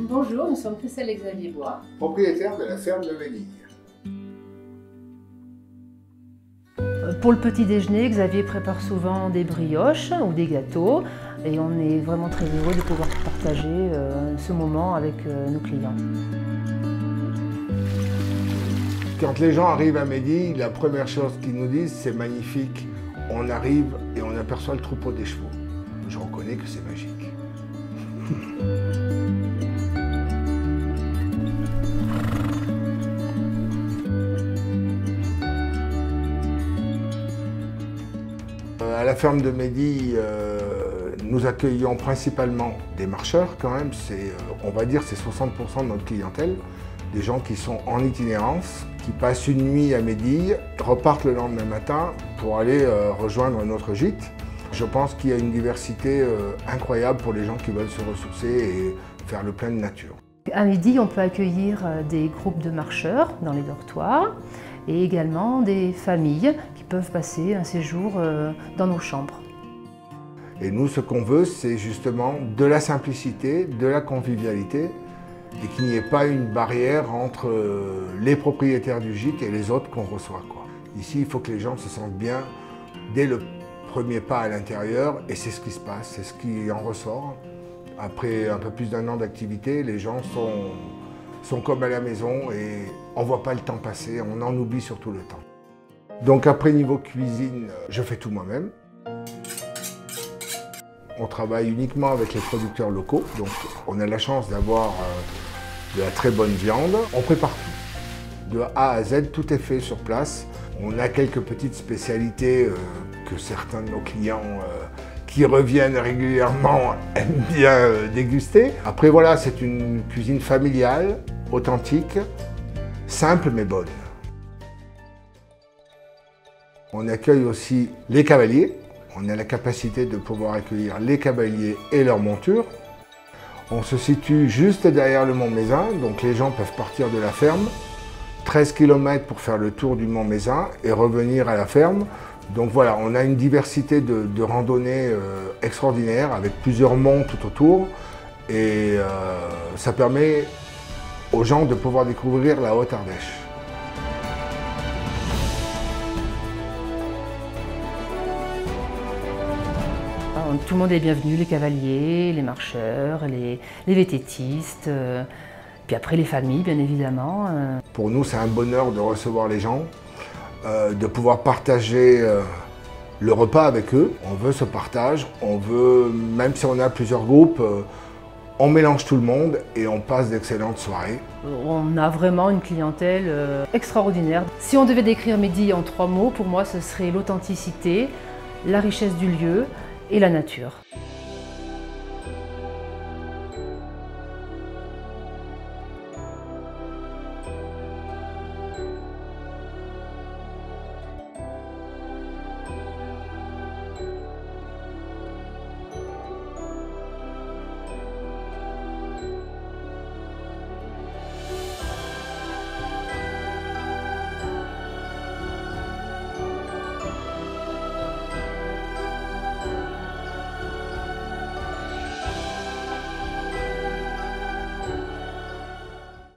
Bonjour, nous sommes Christelle et Xavier Bois, propriétaire de la ferme de Médille. Pour le petit déjeuner, Xavier prépare souvent des brioches ou des gâteaux et on est vraiment très heureux de pouvoir partager ce moment avec nos clients. Quand les gens arrivent à Médille, la première chose qu'ils nous disent, c'est magnifique. On arrive et on aperçoit le troupeau des chevaux. Je reconnais que c'est magique. À la ferme de Médille, nous accueillons principalement des marcheurs quand même. On va dire c'est 60% de notre clientèle. Des gens qui sont en itinérance, qui passent une nuit à Médille, repartent le lendemain matin pour aller rejoindre notre gîte. Je pense qu'il y a une diversité incroyable pour les gens qui veulent se ressourcer et faire le plein de nature. À Médille, on peut accueillir des groupes de marcheurs dans les dortoirs et également des familles qui peuvent passer un séjour dans nos chambres. Et nous, ce qu'on veut, c'est justement de la simplicité, de la convivialité et qu'il n'y ait pas une barrière entre les propriétaires du gîte et les autres qu'on reçoit, quoi. Ici, il faut que les gens se sentent bien dès le premier pas à l'intérieur et c'est ce qui se passe, c'est ce qui en ressort. Après un peu plus d'1 an d'activité, les gens sont comme à la maison et on ne voit pas le temps passer, on en oublie surtout le temps. Donc après, niveau cuisine, je fais tout moi-même. On travaille uniquement avec les producteurs locaux, donc on a la chance d'avoir de la très bonne viande. On prépare tout. De A à Z, tout est fait sur place. On a quelques petites spécialités que certains de nos clients qui reviennent régulièrement aiment bien déguster. Après voilà, c'est une cuisine familiale, authentique, simple mais bonne. On accueille aussi les cavaliers. On a la capacité de pouvoir accueillir les cavaliers et leurs montures. On se situe juste derrière le Mont Mézin, donc les gens peuvent partir de la ferme, 13 km pour faire le tour du Mont Mézin et revenir à la ferme. Donc voilà, on a une diversité de randonnées extraordinaire avec plusieurs monts tout autour et ça permet aux gens de pouvoir découvrir la Haute-Ardèche. Tout le monde est bienvenu, les cavaliers, les marcheurs, les vététistes, puis après les familles bien évidemment. Pour nous c'est un bonheur de recevoir les gens, de pouvoir partager le repas avec eux. On veut ce partage, on veut, même si on a plusieurs groupes, on mélange tout le monde et on passe d'excellentes soirées. On a vraiment une clientèle extraordinaire. Si on devait décrire Médille en 3 mots, pour moi ce serait l'authenticité, la richesse du lieu et la nature.